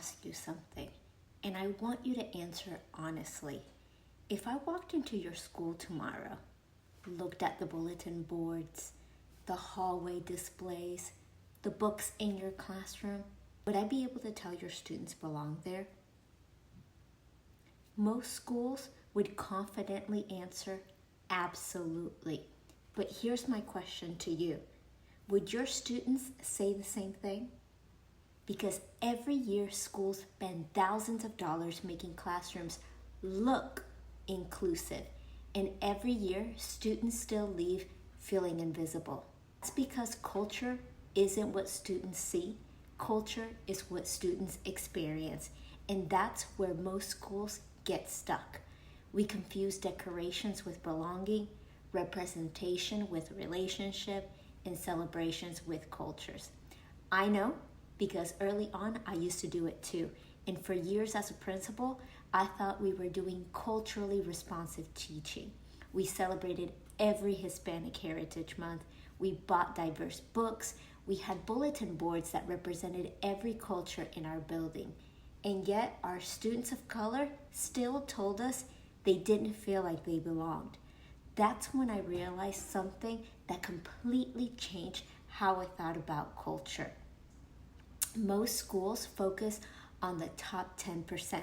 ask you something, and I want you to answer honestly. If I walked into your school tomorrow, looked at the bulletin boards, the hallway displays, the books in your classroom, would I be able to tell your students belong there? Most schools would confidently answer, absolutely. But here's my question to you. Would your students say the same thing? Because every year schools spend thousands of dollars making classrooms look inclusive. And every year students still leave feeling invisible. It's because culture isn't what students see. Culture is what students experience. And that's where most schools get stuck. We confuse decorations with belonging, representation with relationship, and celebrations with cultures. I know because early on I used to do it too. And for years as a principal, I thought we were doing culturally responsive teaching. We celebrated every Hispanic Heritage Month. We bought diverse books. We had bulletin boards that represented every culture in our building. And yet our students of color still told us they didn't feel like they belonged. That's when I realized something that completely changed how I thought about culture. Most schools focus on the top 10%.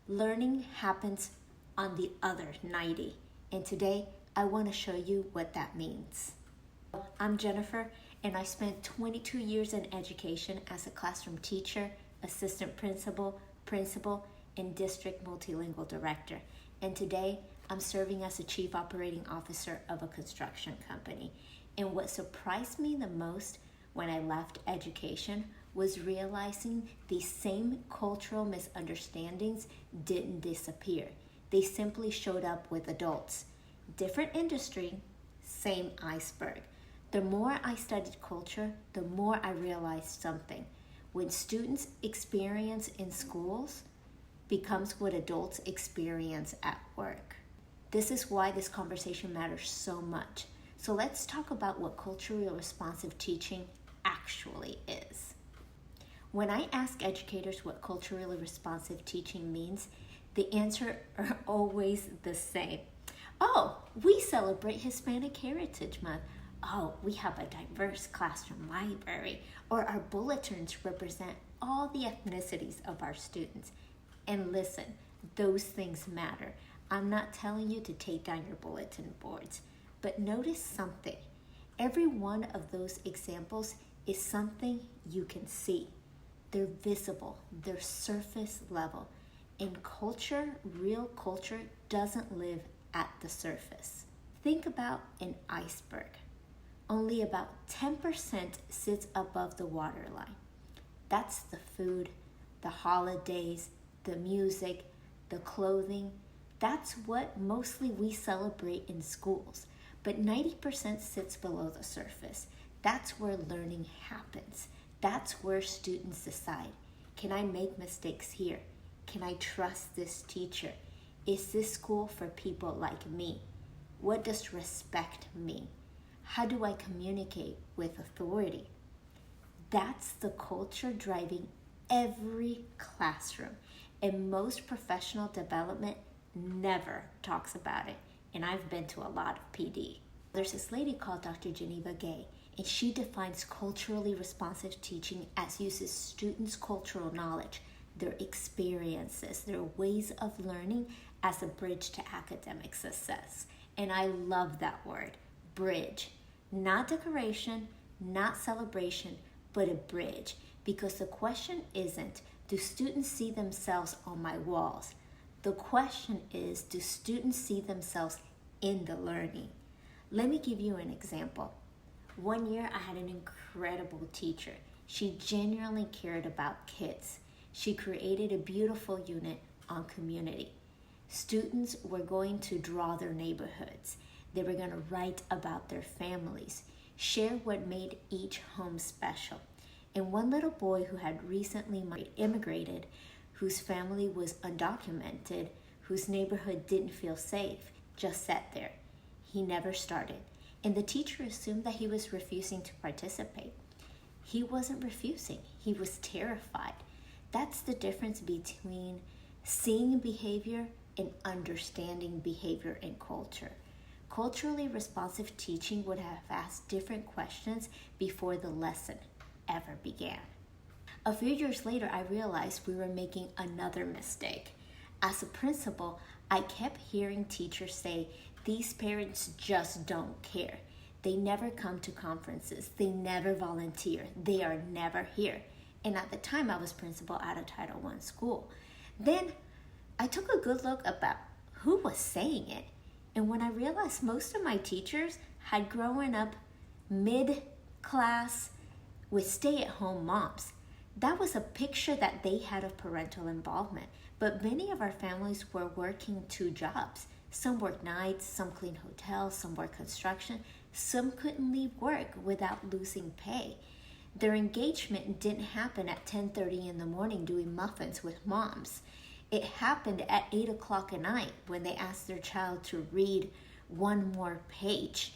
Learning happens on the other 90%. And today, I want to show you what that means. I'm Jennifer, and I spent 22 years in education as a classroom teacher, assistant principal, and district multilingual director. And today, I'm serving as a chief operating officer of a construction company. And what surprised me the most when I left education was realizing these same cultural misunderstandings didn't disappear. They simply showed up with adults. Different industry, same iceberg. The more I studied culture, the more I realized something. When students experience in schools becomes what adults experience at work. This is why this conversation matters so much. So let's talk about what culturally responsive teaching actually is. When I ask educators what culturally responsive teaching means, the answer are always the same. Oh, we celebrate Hispanic Heritage Month. Oh, we have a diverse classroom library. Or our bulletins represent all the ethnicities of our students. And listen, those things matter. I'm not telling you to take down your bulletin boards, but notice something. Every one of those examples is something you can see. They're visible, they're surface level. And culture, real culture, doesn't live at the surface. Think about an iceberg. Only about 10% sits above the waterline. That's the food, the holidays, the music, the clothing. That's what mostly we celebrate in schools. But 90% sits below the surface. That's where learning happens. That's where students decide, can I make mistakes here? Can I trust this teacher? Is this school for people like me? What does respect mean? How do I communicate with authority? That's the culture driving every classroom. And most professional development never talks about it. And I've been to a lot of PD. There's this lady called Dr. Geneva Gay, and she defines culturally responsive teaching as uses students' cultural knowledge, their experiences, their ways of learning as a bridge to academic success. And I love that word, bridge. Not decoration, not celebration, but a bridge. Because the question isn't, do students see themselves on my walls? The question is, do students see themselves in the learning? Let me give you an example. One year I had an incredible teacher. She genuinely cared about kids. She created a beautiful unit on community. Students were going to draw their neighborhoods. They were going to write about their families, share what made each home special. And one little boy who had recently immigrated, whose family was undocumented, whose neighborhood didn't feel safe, just sat there. He never started. And the teacher assumed that he was refusing to participate. He wasn't refusing. He was terrified. That's the difference between seeing behavior and understanding behavior and culture. Culturally responsive teaching would have asked different questions before the lesson ever began. A few years later, I realized we were making another mistake. As a principal, I kept hearing teachers say, "These parents just don't care. They never come to conferences. They never volunteer. They are never here." And at the time, I was principal at a Title I school. Then I took a good look about who was saying it. And when I realized most of my teachers had grown up mid-class with stay-at-home moms, that was a picture that they had of parental involvement. But many of our families were working 2 jobs. Some worked nights, some cleaned hotels, some worked construction. Some couldn't leave work without losing pay. Their engagement didn't happen at 10:30 in the morning doing muffins with moms. It happened at 8 o'clock at night when they asked their child to read one more page.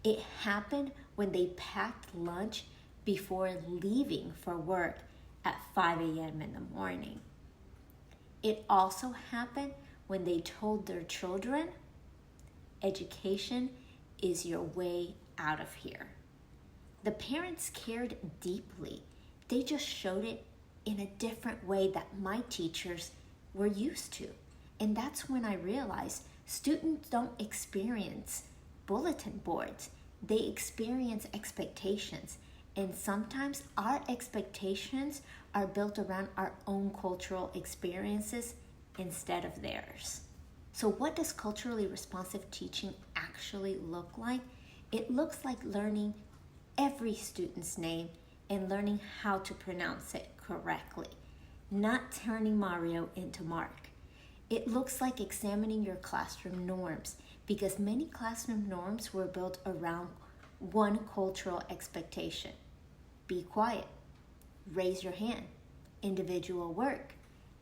It happened when they packed lunch before leaving for work at 5 a.m. in the morning. It also happened when they told their children, education is your way out of here. The parents cared deeply. They just showed it in a different way that my teachers were used to. And that's when I realized students don't experience bulletin boards. They experience expectations. And sometimes our expectations are built around our own cultural experiences instead of theirs. So what does culturally responsive teaching actually look like? It looks like learning every student's name and learning how to pronounce it correctly, not turning Mario into Mark. It looks like examining your classroom norms because many classroom norms were built around one cultural expectation. Be quiet, raise your hand, individual work,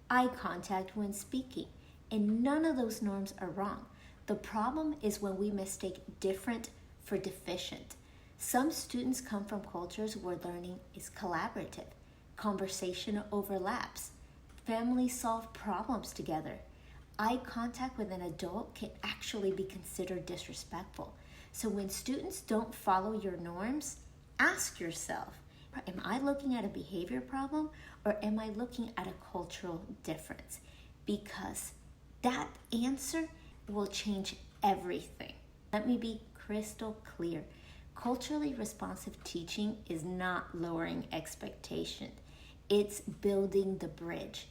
eye contact when speaking, and none of those norms are wrong. The problem is when we mistake different for deficient. Some students come from cultures where learning is collaborative, conversation overlaps, families solve problems together. Eye contact with an adult can actually be considered disrespectful. So when students don't follow your norms, ask yourself, am I looking at a behavior problem or am I looking at a cultural difference? Because that answer will change everything. Let me be crystal clear. Culturally responsive teaching is not lowering expectation. It's building the bridge.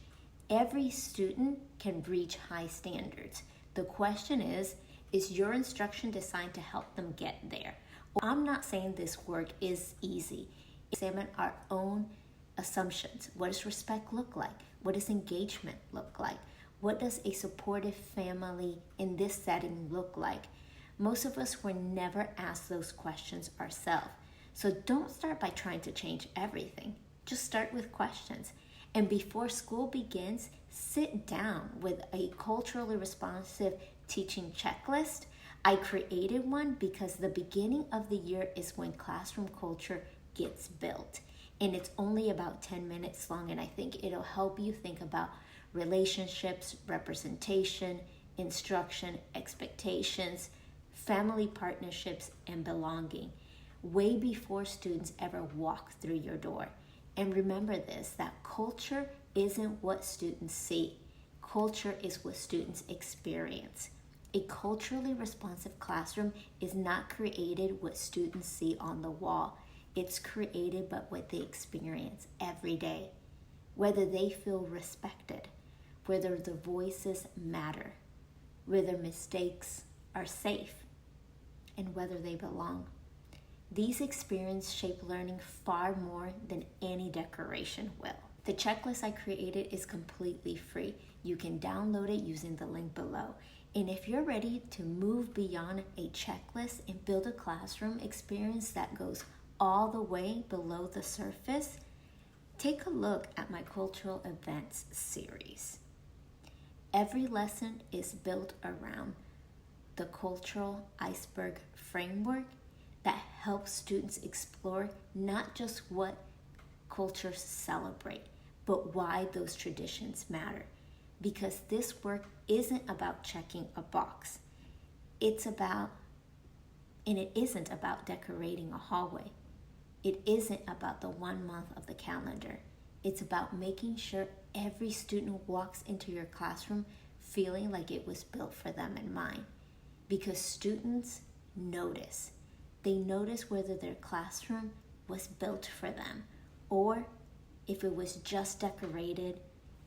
Every student can reach high standards. The question is your instruction designed to help them get there? I'm not saying this work is easy. Examine our own assumptions. What does respect look like? What does engagement look like? What does a supportive family in this setting look like? Most of us were never asked those questions ourselves. So don't start by trying to change everything. Just start with questions. And before school begins, sit down with a culturally responsive teaching checklist. I created one because the beginning of the year is when classroom culture gets built. And it's only about 10 minutes long, and I think it'll help you think about relationships, representation, instruction, expectations, family partnerships, and belonging, way before students ever walk through your door. And remember this, that culture isn't what students see. Culture is what students experience. A culturally responsive classroom is not created what students see on the wall. It's created by what they experience every day, whether they feel respected, whether their voices matter, whether mistakes are safe, and whether they belong. These experiences shape learning far more than any decoration will. The checklist I created is completely free. You can download it using the link below. And if you're ready to move beyond a checklist and build a classroom experience that goes all the way below the surface, take a look at my cultural events series. Every lesson is built around the cultural iceberg framework that helps students explore not just what cultures celebrate, but why those traditions matter. Because this work isn't about checking a box. It's about, and it isn't about decorating a hallway. It isn't about the 1 month of the calendar. It's about making sure every student walks into your classroom feeling like it was built for them in mind. Because students notice. They notice whether their classroom was built for them or if it was just decorated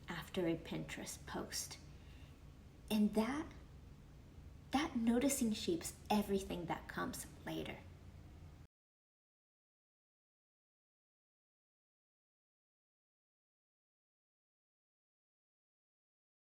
after a Pinterest post. And that noticing shapes everything that comes later.